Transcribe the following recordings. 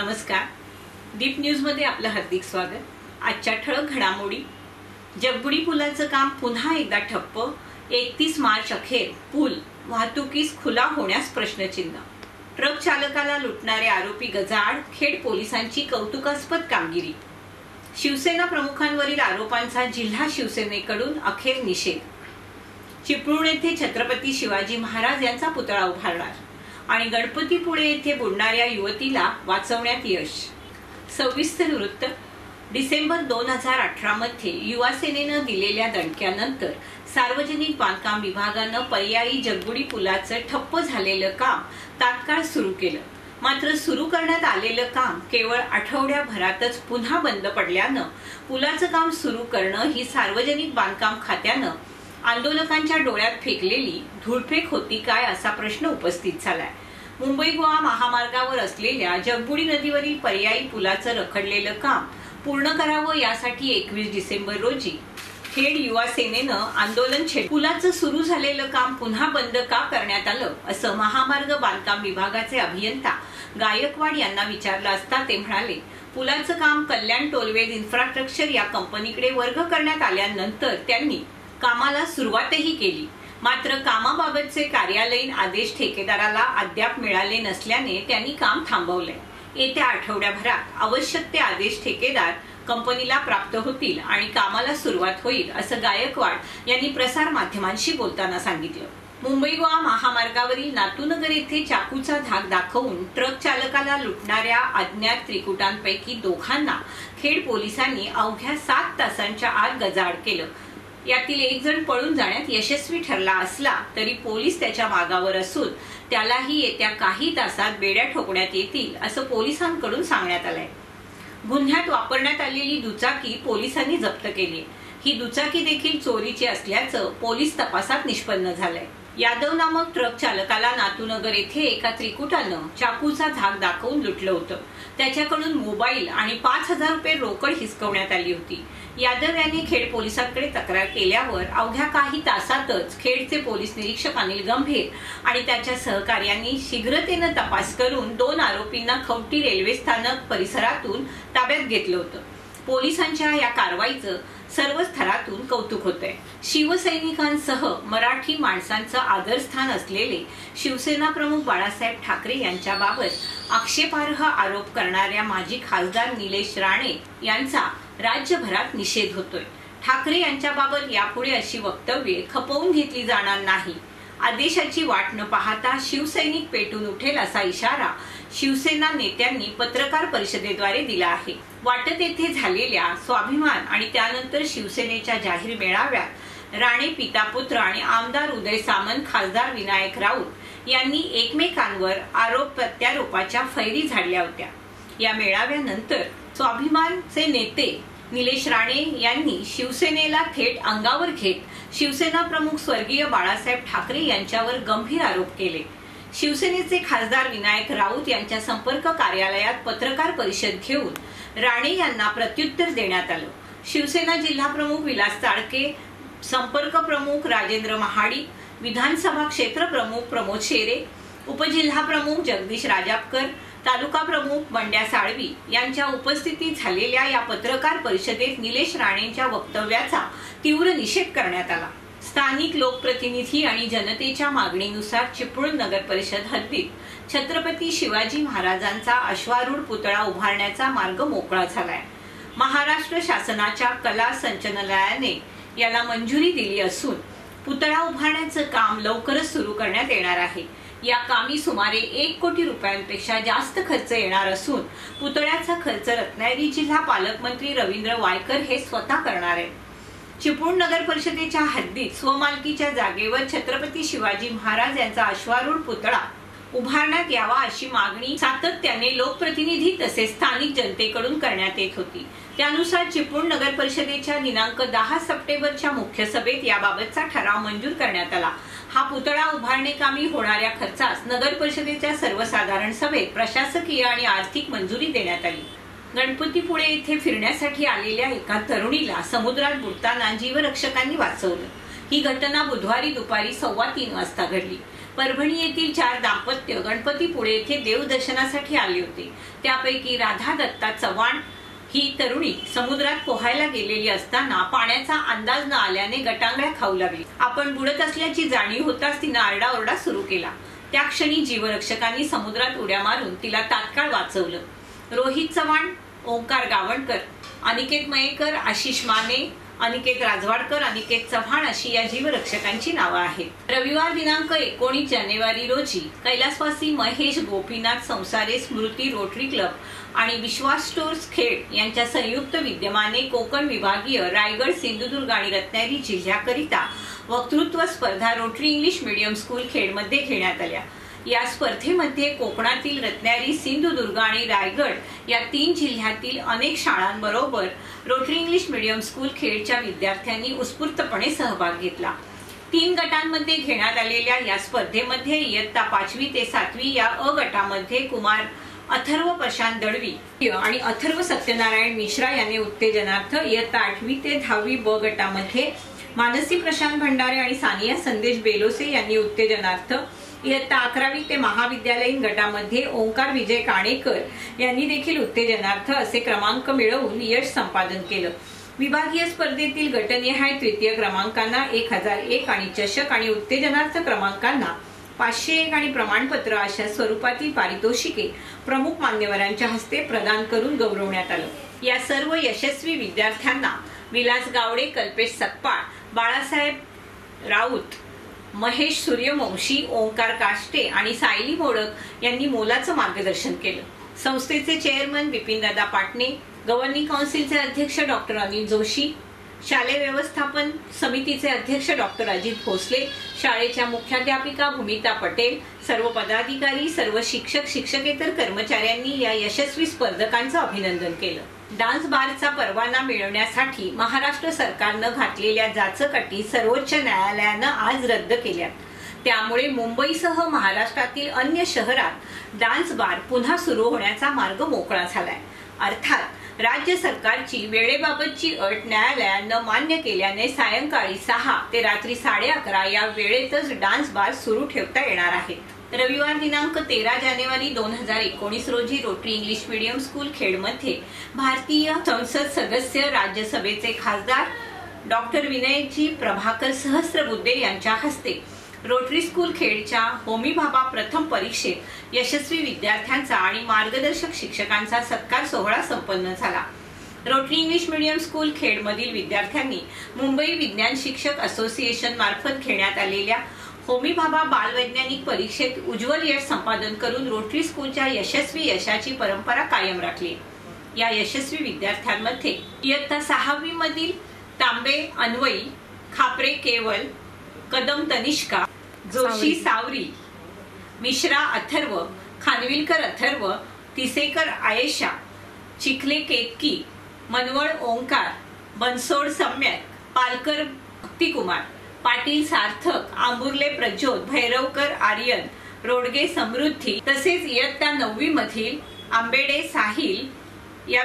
नमस्कार. दीप न्यूज मध्ये आपलं हार्दिक स्वागत. आजच्या ठळक घडामोडी. जगबुडी पुलाचं काम पुन्हा एकदा ठप्प. 31 मार्च अखेर पूल वाहतुकीस खुला होण्यास प्रश्नचिन्ह. ट्रक चालकाला लुटणारे आरोपी गजाआड. खेड पोलिसांची कौतुकास्पद कामगिरी. शिवसेना प्रमुखांवरील आरोपांचा जिल्हा शिवसेनेकडून अखेर निषेध. चिपळूण येथे छत्रपती शिवाजी महाराज यांचा पुतळा उभारणार आणि गणपतीपुळे येथे बुडणाऱ्या युवतीला वाचवण्यात यश. सविस्तर वृत्त. डिसेंबर 2018 मध्ये युवा सेनेनं दिलेल्या दणक्यानंतर सार्वजनिक बांधकाम विभागानं पर्यायी जगबुडी पुलाचं ठप्प झालेलं काम तात्काळ सुरू केलं. मात्र सुरू करण्यात आलेलं काम केवळ आठवड्याभरातच पुन्हा बंद पडल्यानं पुलाचं काम सुरू करणं ही सार्वजनिक बांधकाम खात्यानं आंदोलकांच्या डोळ्यात फेकलेली धूळफेक होती काय असा प्रश्न उपस्थित झालाय. मुंबई गोवा महामार्गावर असलेल्या जगबुडी नदीवरील पर्यायी पुलाचं रखडलेलं काम पूर्ण करावं यासाठी 21 डिसेंबर रोजी खेड युवा सेनेनं आंदोलन छेडलं. पुलाचं सुरू झालेलं काम पुन्हा बंद का करण्यात आलं असं महामार्ग बांधकाम विभागाचे अभियंता गायकवाड यांना विचारलं असता ते म्हणाले, पुलाचं काम कल्याण टोलवेज इन्फ्रास्ट्रक्चर या कंपनीकडे वर्ग करण्यात आल्यानंतर त्यांनी कामाला सुरुवातही केली. मात्र कामाबाबतचे कार्यालयीन आदेश ठेकेदाराला अद्याप मिळाले नसल्याने त्यांनी काम थांबवले. येत्या आठवड्याभरात आवश्यक ते आदेश ठेकेदार कंपनीला प्राप्त होतील आणि कामाला सुरुवात होईल असं गायकवाड यांनी प्रसार माध्यमांशी बोलताना सांगितलं. मुंबई गोवा महामार्गावरील नातूनगर येथे चाकूचा धाक दाखवून ट्रक चालकाला लुटणाऱ्या अज्ञात त्रिकुटांपैकी दोघांना खेड पोलिसांनी अवघ्या 7 तासांच्या आत गजाआड केलं. यातील एक जण पळून जाण्यात यशस्वी ठरला असला तरी पोलीस त्याच्या मागावर असून त्यालाही येत्या काही तासात बेड्या ठोकण्यात येतील असं पोलिसांकडून सांगण्यात आलंय. गुन्ह्यात वापरण्यात आलेली दुचाकी पोलिसांनी जप्त केली. ही दुचाकी देखील चोरीची असल्याचं पोलीस तपासात निष्पन्न झालंय. यादव नामक ट्रक चालकाला नातूनगर येथे एका त्रिकुटानं चाकूचा धाक दाखवून लुटलं होतं. त्याच्याकडून मोबाईल आणि 5,000 रुपये रोकड हिसकवण्यात आली होती. यादव यांनी खेड पोलिसांकडे तक्रार केल्यावर अवघ्या काही तासातच खेडचे पोलीस निरीक्षक अनिल गंभीर आणि त्याच्या सहकार्यांनी शीघ्रतेनं तपास करून 2 आरोपींना खवटी रेल्वे स्थानक परिसरातून ताब्यात घेतलं होतं. पोलिसांच्या या कारवाईचं सर्व स्तरातून कौतुक होतंय. शिवसैनिकांसह मराठी माणसांचं आदरस्थान असलेले शिवसेना प्रमुख बाळासाहेब ठाकरे यांच्याबाबत आक्षेपार्ह आरोप करणाऱ्या माजी खासदार निलेश राणे यांचा राज्यभरात निषेध होतोय. ठाकरे यांच्याबाबत यापुढे अशी वक्तव्ये खपवून घेतली जाणार नाही. आदेशाची वाट न पाहता शिवसैनिक पेटून उठेल असा इशारा शिवसेना नेत्यांनी पत्रकार परिषदेद्वारे दिला आहे. वाटत येथे झालेल्या स्वाभिमान आणि त्यानंतर शिवसेनेच्या जाहीर मेळाव्यात राणे पिता पुत्र आणि आमदार उदय सामंत, खासदार विनायक राऊत यांनी एकमेकांवर आरोप प्रत्यारोपाच्या फैरी झाडल्या होत्या. या मेळाव्यानंतर स्वाभिमानचे नेते निलेश राणे यांनी शिवसेनेला थेट अंगावर घेत शिवसेना प्रमुख स्वर्गीय बाळासाहेब ठाकरे यांच्यावर गंभीर आरोप केले. शिवसेनेचे खासदार विनायक राऊत यांच्या संपर्क कार्यालयात पत्रकार परिषद घेऊन राणे यांना प्रत्युत्तर देण्यात आलं. शिवसेना जिल्हा प्रमुख विलास चाळके, संपर्क प्रमुख राजेंद्र महाडिक, विधानसभा क्षेत्र प्रमुख प्रमोद शेरे, उपजिल्हा प्रमुख जगदीश राजापकर, तालुका प्रमुख बंड्या साळवी यांच्या उपस्थितीत झालेल्या या पत्रकार परिषदेत निलेश राणेंच्या वक्तव्याचा तीव्र निषेध करण्यात आला. स्थानिक लोकप्रतिनिधी आणि जनतेच्या मागणीनुसार चिपळूण नगर परिषद हद्दीत छत्रपती शिवाजी महाराजांचा अश्वारूढ पुतळा उभारण्याचा मार्ग मोकळा झालाय. महाराष्ट्र शासनाच्या कला संचालनालयाने याला मंजुरी दिली असून पुतळा उभारण्याचं काम लवकरच सुरू करण्यात येणार आहे. या कामी सुमारे 1 कोटी रुपयांपेक्षा जास्त खर्च येणार असून पुतळ्याचा खर्च रत्नागिरी जिल्हा पालकमंत्री रवींद्र वायकर हे स्वतः करणार आहेत. चिपळूण नगर परिषदेच्या हद्दीत स्वमालकीच्या जागेवर छत्रपती शिवाजी महाराज यांचा अश्वारूढ पुतळा उभारण्यात यावा अशी मागणी सातत्याने लोकप्रतिनिधी तसेच स्थानिक जनतेकडून करण्यात येत होती. त्यानुसार चिपळूण नगर परिषदेच्या दिनांक 10 सप्टेंबरच्या मुख्य सभेत याबाबतचा ठराव मंजूर करण्यात आला. हा पुतळा उभारणे कामी होणाऱ्या खर्चास नगर परिषदेच्या सर्वसाधारण सभेत प्रशासकीय आणि आर्थिक मंजुरी देण्यात आली. गणपतीपुळे येथे फिरण्यासाठी आलेल्या एका तरुणीला समुद्रात बुडताना जीवरक्षकांनी वाचवलं. ही घटना बुधवारी दुपारी 3:15 वाजता घडली. परभणी येथील 4 दाम्पत्य गणपतीपुळे येथे देवदर्शनासाठी आले होते। त्यापैकी राधा दत्ता चव्हाण ही तरुणी समुद्रात पोहायला गेलेली असताना पाण्याचा अंदाज न आल्याने गटांगळ्या खाऊ लागली। आपण बुडत असल्याची जाणीव होताच तिने आरडाओरडा सुरू केला। त्या क्षणी जीवरक्षकांनी समुद्रात उड्या मारून तिला तात्काळ वाचवलं। रोहित चव्हाण, ओंकार गावणकर, अनिकेत मयेकर, आशिष माने, अनिकेत राजवाडकर, अनिकेत चव्हाण अशी या जीवरक्षकांची नावं आहेत। रविवार दिनांक 19 जानेवारी रोजी कैलासवासी महेश गोपीनाथ संसारे स्मृती रोटरी क्लब आणि विश्वास स्टोर्स खेड यांच्या संयुक्त विद्यमाने कोकण विभागीय, रायगड, सिंधुदुर्ग आणि रत्नागिरी जिल्ह्याकरिता वक्तृत्व स्पर्धा रोटरी इंग्लिश मीडियम स्कूल खेडमध्ये घेण्यात आल्या। या स्पर्धेमध्ये कोकणातील रत्नागिरी, सिंधुदुर्ग आणि रायगड या 3 जिल्ह्यातील अनेक शाळांबरोबर रोटरी इंग्लिश मीडियम स्कूल खेडच्या विद्यार्थ्यांनी उत्स्फूर्तपणे सहभाग घेतला। 3 गटांमध्ये घेण्यात आलेल्या या स्पर्धेमध्ये इयत्ता 5वी ते 7वी या अ गटामध्ये कुमार अथर्व प्रशांत दळवी आणि अथर्व सत्यनारायण मिश्रा यांनी उत्तेजनार्थ, इयत्ता 8वी ते 10वी ब गटामध्ये मानसी प्रशांत भंडारे आणि सानिया संदेश बेलोसे यांनी उत्तेजनार्थ, इयत्ता 11वी ते महाविद्यालयीन गटामध्ये ओंकार विजय काणेकर यांनी देखील उत्तेजनार्थ असे क्रमांक मिळवून यश संपादन केलं। विभागीय स्पर्धेतील गटनिहाय तृतीय क्रमांकांना 1001 आणि चषक आणि उत्तेजनार्थ क्रमांकांना 501 आणि प्रमाणपत्र अशा स्वरूपातील पारितोषिके प्रमुख मान्यवरांच्या हस्ते प्रदान करून गौरवण्यात आलं। या सर्व यशस्वी विद्यार्थ्यांना विलास गावडे, कल्पेश सकपाळ, बाळासाहेब राऊत, महेश सूर्यवंशी, ओंकार काष्टे आणि सायली मोडक यांनी मोलाचं मार्गदर्शन केलं। संस्थेचे चेअरमन बिपिनदादा पाटणे, गव्हर्निंग काउन्सिलचे अध्यक्ष डॉक्टर अनिल जोशी, शालेय व्यवस्थापन समितीचे अध्यक्ष डॉक्टर अजित भोसले, शाळेच्या मुख्याध्यापिका भूमिता पटेल, सर्व पदाधिकारी, सर्व शिक्षक, शिक्षकेतर कर्मचाऱ्यांनी या यशस्वी स्पर्धकांचं अभिनंदन केलं। डान्स बारचा परवाना मिळवण्यासाठी महाराष्ट्र सरकारनं घातलेल्या जाचक-अटी सर्वोच्च न्यायालयानं आज रद्द केल्या। त्यामुळे मुंबईसह महाराष्ट्रातील अन्य शहरात डान्स बार पुन्हा सुरू होण्याचा मार्ग मोकळा झालाय। अर्थात राज्य सरकारची वेळेबाबतची अट न्यायालयानं मान्य केल्याने सायंकाळी 6 ते रात्री 11:30 या वेळेतच डान्स बार सुरू ठेवता येणार आहेत। रविवार दिनांक 13 जानेवारी 2019 रोजी रोटरी इंग्लिश मीडियम स्कूल खेडमध्ये भारतीय संसद सदस्य, राज्यसभेचे खासदार डॉक्टर विनयजी प्रभाकर सहस्त्रबुद्धे यांच्या हस्ते रोटरी स्कूल खेडच्या होमी भाभा प्रथम परीक्षेत यशस्वी विद्यार्थ्यांचा आणि मार्गदर्शक शिक्षकांचा सत्कार सोहळा संपन्न झाला। रोटरी इंग्लिश मीडियम स्कूल खेडमधील विद्यार्थ्यांनी मुंबई विज्ञान शिक्षक असोसिएशन मार्फत घेण्यात आलेल्या होमी भाभा बालवैज्ञानिक परीक्षेत उज्ज्वल यश संपादन करून रोटरी स्कूलच्या यशस्वी यशाची परंपरा कायम राखली। या यशस्वी विद्यार्थ्यांमध्ये इयत्ता 6वी मधील तांबे अन्वई, खापरे केवल, कदम तनिष्का, जोशी सावरी, मिश्रा अथर्व, खानविलकर अथर्व, तिसेकर आयेशा, चिखले केतकी, मनवळ ओंकार, बनसोड सम्यक, पालकर भक्तिकुमार, पाटील सार्थक, आंबुर्ले प्रज्योत, भैरवकर आर्यन, रोडगे समृद्धी तसेच इयत्ता 9वी मधील आंबेडे साहिल या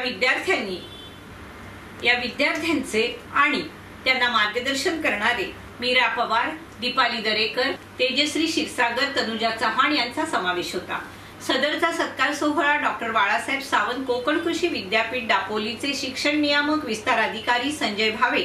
विद्यार्थ्यांचे आणि त्यांना मार्गदर्शन करणारे मीरा पवार, दीपाली दरेकर, तेजश्री क्षीरसागर, तनुजा चव्हाण यांचा समावेश होता। सदरचा सत्कार सोहळा डॉक्टर बाळासाहेब सावंत कोकण कृषी विद्यापीठ दापोलीचे शिक्षण नियामक विस्तार अधिकारी संजय भावे,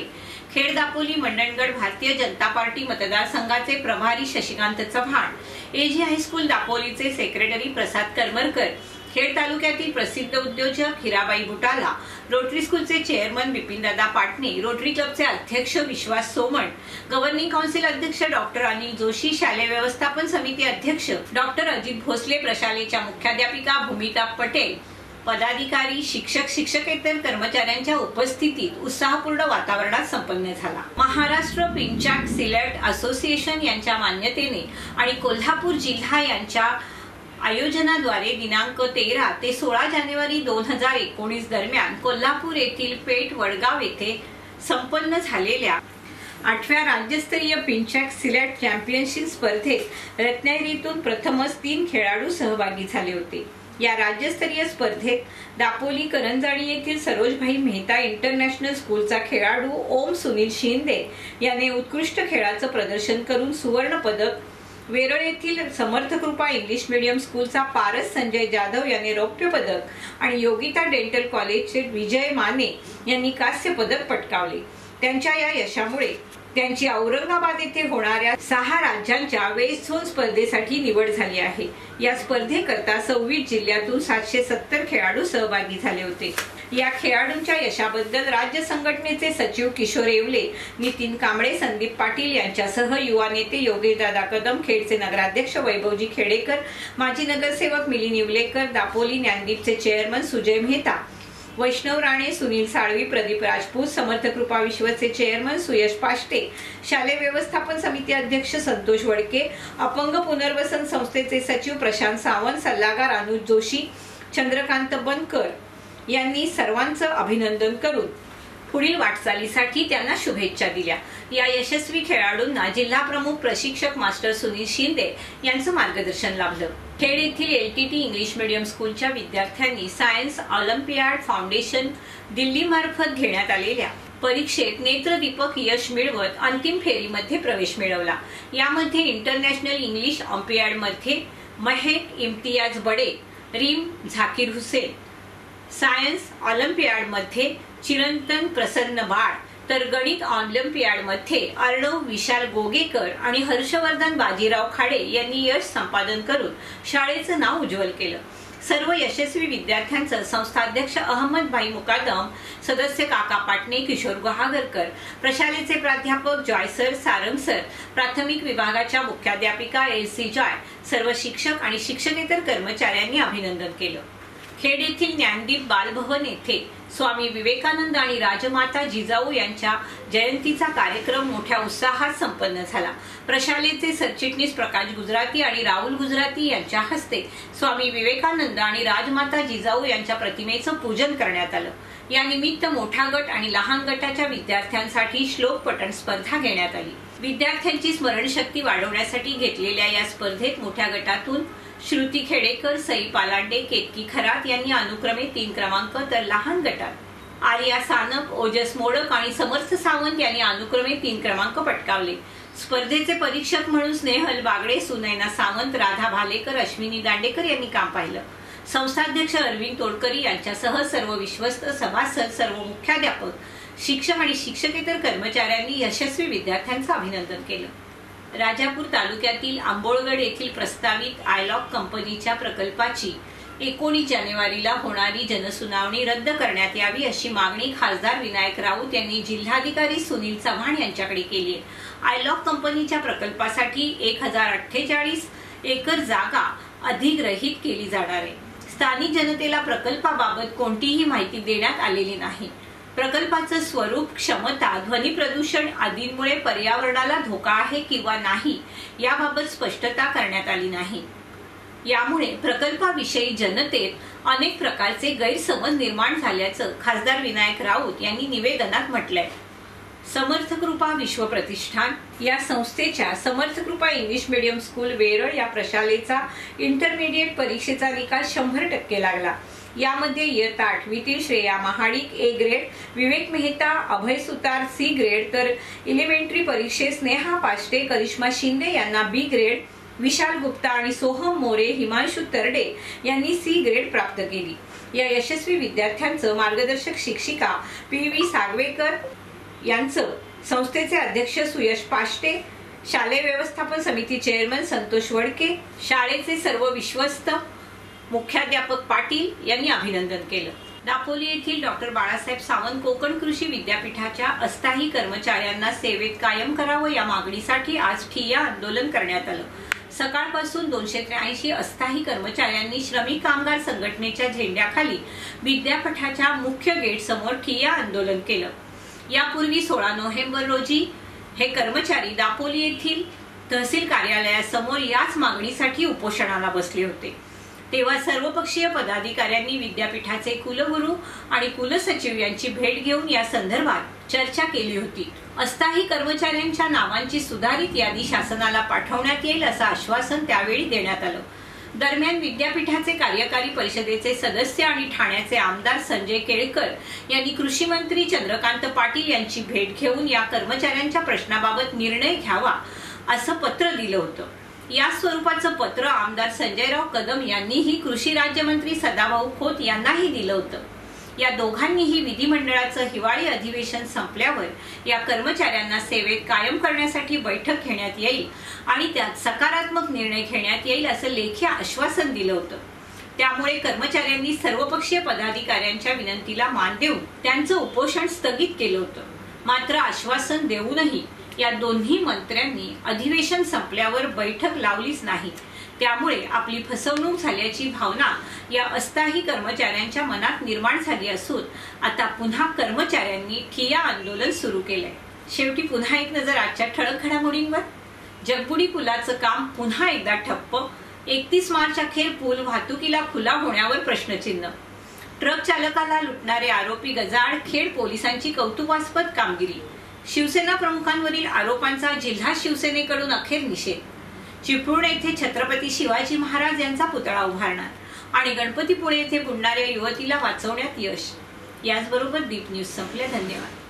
खेड दापोली मंडणगड भारतीय जनता पार्टी मतदारसंघाचे प्रभारी शशिकांत चव्हाण, एजी हायस्कूल दापोलीचे सेक्रेटरी प्रसाद करमरकर, खेड तालुक्यातील प्रसिद्ध उद्योजक हिराबाई बुटाला, रोटरी स्कूलचे चेअरमन बिपिनदादा पाटणे, रोटरी क्लबचे अध्यक्ष विश्वास सोमण, गव्हर्निंग काउन्सिल अध्यक्ष डॉक्टर अनिल जोशी, शालेय व्यवस्थापन समिती अध्यक्ष डॉक्टर अजित भोसले, प्रशालेच्या मुख्याध्यापिका भूमिता पटेल, पदाधिकारी, शिक्षक, शिक्षकेतर कर्मचाऱ्यांच्या उपस्थितीत उत्साहपूर्ण वातावरणात संपन्न झाला। महाराष्ट्र पिंचाक सिलेक्ट असोसिएशन यांच्या मान्यतेने आणि कोल्हापूर जिल्हा यांच्या आयोजनाद्वारे दिनांक 13 ते 16 जानेवारी 2019 दरम्यान कोल्हापूर येथील पेठ वडगाव येथे संपन्न झालेल्या 8व्या राज्यस्तरीय पिंचाक सिलेक्ट चॅम्पियनशिप स्पर्धेत रत्नागिरीतून प्रथमच 3 खेळाडू सहभागी झाले होते। या राज्यस्तरीय स्पर्धेत दापोली करंजाडी येथील सरोजभाई मेहता इंटरनॅशनल स्कूलचा खेळाडू ओम सुनील शिंदे याने उत्कृष्ट खेळाचं प्रदर्शन करून सुवर्ण पदक, वेरळ येथील समर्थ कृपा इंग्लिश मीडियम स्कूलचा पारस संजय जाधव यांनी रौप्य पदक आणि योगिता डेंटल कॉलेजचे विजय माने यांनी कांस्य पदक पटकावले। त्यांच्या या यशामुळे त्यांची औरंगाबाद येथे होणाऱ्या 6 राज्यांच्या वेस्ट झोन स्पर्धेसाठी निवड झाली आहे। या स्पर्धेकरता 26 जिल्ह्यातून 770 खेळाडू सहभागी झाले होते। या खेळाडूंच्या यशाबद्दल राज्य संघटनेचे सचिव किशोर येवले, नितीन कांबळे, संदीप पाटील यांच्यासह युवा नेते योगेशदादा कदम, खेडचे नगराध्यक्ष वैभवजी खेडेकर, माजी नगरसेवक मिलिंद निवलेकर, दापोली ज्ञानदीपचे चेअरमन सुजय मेहता, वैष्णव राणे, सुनील साळवी, प्रदीप राजपूत, समर्थ कृपा विश्वचे चेअरमन सुयश पाष्टे, शालेय व्यवस्थापन समिती अध्यक्ष संतोष वडके, अपंग पुनर्वसन संस्थेचे सचिव प्रशांत सावंत, सल्लागार अनुज जोशी, चंद्रकांत बनकर यांनी सर्वांचं अभिनंदन करून पुढील वाटचालीसाठी त्यांना शुभेच्छा दिल्या। या यशस्वी खेळाडूंना जिल्हा प्रमुख प्रशिक्षक मास्टर सुनील शिंदे यांचं मार्गदर्शन लाभलं। खेड येथील LTT इंग्लिश मीडियम स्कूलच्या विद्यार्थ्यांनी सायन्स ऑलिम्पियाड फाउंडेशन दिल्ली मार्फत घेण्यात आलेल्या परीक्षेत नेत्रदीपक यश मिळवत अंतिम फेरीमध्ये प्रवेश मिळवला। यामध्ये इंटरनॅशनल इंग्लिश ऑलिम्पियाड मध्ये महक इम्तियाज बडे, रीम झाकीर हुसेन, सायन्स ऑलिम्पियाड मध्ये चिरंतन प्रसन्न बाळ, तर गणित ऑलिम्पियाड मध्ये अर्णव विशाल गोगेकर आणि हर्षवर्धन बाजीराव खाडे यांनी यश संपादन करून शाळेचं नाव उज्ज्वल केलं। सर्व यशस्वी विद्यार्थ्यांचं संस्थाध्यक्ष अहमद भाई मुकादम, सदस्य काका पाटणे, किशोर गुहागरकर, प्रशालेचे प्राध्यापक जॉयसर सारंग सर, प्राथमिक विभागाच्या मुख्याध्यापिका LC जॉय, सर्व शिक्षक आणि शिक्षकेतर कर्मचाऱ्यांनी अभिनंदन केलं। खेड येथील ज्ञानदीप बालभवन येथे स्वामी विवेकानंद आणि राजमाता जिजाऊ यांच्या जयंतीचा कार्यक्रम मोठ्या उत्साहात संपन्न झाला। प्रशालेचे सरचिटणीस प्रकाश गुजराती आणि राहुल गुजराती यांच्या हस्ते स्वामी विवेकानंद आणि राजमाता जिजाऊ यांच्या प्रतिमेचं पूजन करण्यात आलं। या निमित्त मोठा गट आणि लहान गटाच्या विद्यार्थ्यांसाठी श्लोक पठण स्पर्धा घेण्यात आली। विद्यार्थ्यांची स्मरणशक्ती वाढवण्यासाठी घेतलेल्या या स्पर्धेत मोठ्या गटातून श्रुती खेडेकर, सई पालांडे, केतकी खरात यांनी अनुक्रमे 3 क्रमांक, तर लहान गटात आर्या सानप, ओजस मोडक आणि समर्थ सावंत यांनी अनुक्रमे 3 क्रमांक पटकावले। स्पर्धेचे परीक्षक म्हणून स्नेहल बागडे, सुनैना सावंत, राधा भालेकर, अश्विनी दांडेकर यांनी काम पाहिलं। संस्थाध्यक्ष अरविंद तोडकरी यांच्यासह सर्व विश्वस्त, सभासद, सर्व मुख्याध्यापक, शिक्षक आणि शिक्षकेतर कर्मचाऱ्यांनी यशस्वी विद्यार्थ्यांचं अभिनंदन केलं। राजापूर तालुक्यातील आंबोळगड येथील प्रस्तावित आयलॉक कंपनीच्या प्रकल्पाची 19 जानेवारीला होणारी जनसुनावणी रद्द करण्यात यावी अशी मागणी खासदार विनायक राऊत यांनी जिल्हाधिकारी सुनील चव्हाण यांच्याकडे केली आहे। आयलॉक कंपनीच्या प्रकल्पासाठी 1048 एकर जागा अधिग्रहित केली जाणार आहे। स्थानिक जनतेला प्रकल्पाबाबत कोणतीही माहिती देण्यात आलेली नाही। प्रकल्पाचं स्वरूप, क्षमता, ध्वनी प्रदूषण आदींमुळे पर्यावरणाला धोका आहे किंवा नाही याबाबत स्पष्टता करण्यात आली नाही। यामुळे प्रकल्पाविषयी जनतेत अनेक प्रकारचे गैरसमज निर्माण झाल्याचं खासदार विनायक राऊत यांनी निवेदनात म्हटलंय। समर्थ कृपा विश्व प्रतिष्ठान या संस्थेच्या समर्थ कृपा इंग्लिश मीडियम स्कूल वेरळ या प्रशालेचा इंटरमिडिएट परीक्षेचा निकाल 100% लागला। यामध्ये इयत्ता 8वीतील Shreya Mahadik A grade, Vivek Mehta, Abhay Sutar C grade, तर एलिमेंटरी परीक्षेत स्नेहा पाष्टे, करिश्मा शिंदे यांना B ग्रेड, विशाल गुप्ता आणि सोहम मोरे, हिमांशु तरडे यांनी C ग्रेड प्राप्त केली। या यशस्वी विद्यार्थ्यांचं मार्गदर्शक शिक्षिका PV सागवेकर यांचं संस्थेचे अध्यक्ष सुयश पाष्टे, शालेय व्यवस्थापन समिती चेअरमन संतोष वडके, शाळेचे सर्व विश्वस्त, मुख्याध्यापक पाटील यांनी अभिनंदन केलं। दापोली येथील डॉक्टर बाळासाहेब सावंत कोकण कृषी विद्यापीठाच्या अस्थायी कर्मचाऱ्यांना सेवेत कायम करावं या मागणीसाठी आज ठिय्या आंदोलन करण्यात आलं। सकाळपासून 283 अस्थायी कर्मचाऱ्यांनी श्रमिक कामगार संघटनेच्या झेंड्याखाली विद्यापीठाच्या मुख्य गेट समोर ठिय्या आंदोलन केलं। यापूर्वी 16 नोव्हेंबर रोजी हे कर्मचारी दापोली येथील तहसील कार्यालयासमोर याच मागणीसाठी उपोषणाला बसले होते। तेव्हा सर्वपक्षीय पदाधिकाऱ्यांनी विद्यापीठाचे कुलगुरू आणि कुलसचिव यांची भेट घेऊन या संदर्भात चर्चा केली होती। अस्थायी कर्मचाऱ्यांच्या नावांची सुधारित यादी शासनाला पाठवण्यात येईल असं आश्वासन त्यावेळी देण्यात आलं। दरम्यान विद्यापीठाचे कार्यकारी परिषदेचे सदस्य आणि ठाण्याचे आमदार संजय केळकर यांनी कृषी मंत्री चंद्रकांत पाटील यांची भेट घेऊन या कर्मचाऱ्यांच्या प्रश्नाबाबत निर्णय घ्यावा असं पत्र दिलं होतं। या स्वरूपाचं पत्र आमदार संजयराव कदम यांनीही कृषी राज्यमंत्री सदाभाऊ खोत यांनाही दिलं होतं। या दोघांनीही विधिमंडळाचं हिवाळी अधिवेशन संपल्यावर या कर्मचाऱ्यांना सेवेत कायम करण्यासाठी बैठक घेण्यात येईल आणि त्यात सकारात्मक निर्णय घेण्यात येईल असं लेखी आश्वासन दिलं होतं। त्यामुळे कर्मचाऱ्यांनी सर्वपक्षीय पदाधिकाऱ्यांच्या विनंतीला मान देऊन त्यांचं उपोषण स्थगित केलं होतं। मात्र आश्वासन देऊनही या दोन्ही मंत्र्यांनी अधिवेशन संपल्यावर बैठक लावलीच नाही। त्यामुळे आपली फसवणूक झाल्याची भावना या अस्थायी कर्मचाऱ्यांच्या मनात निर्माण झाली असून आता पुन्हा कर्मचाऱ्यांनी ठिय्या आंदोलन सुरू केलंय। शेवटी पुन्हा एक नजर आजच्या ठळक घडामोडींवर। जगबुडी पुलाचं काम पुन्हा एकदा ठप्प। 31 मार्च अखेर पूल वाहतुकीला खुला होण्यावर प्रश्नचिन्ह। ट्रक चालकाला लुटणारे आरोपी गजाआड खेड पोलिसांची कौतुकास्पद कामगिरी। शिवसेना प्रमुखांवरील आरोपांचा जिल्हा शिवसेनेकडून अखेर निषेध। चिपळूण येथे छत्रपती शिवाजी महाराज यांचा पुतळा उभारणार आणि गणपतीपुळे येथे बुडणाऱ्या युवतीला वाचवण्यात यश। याचबरोबर दीप न्यूज संपले। धन्यवाद।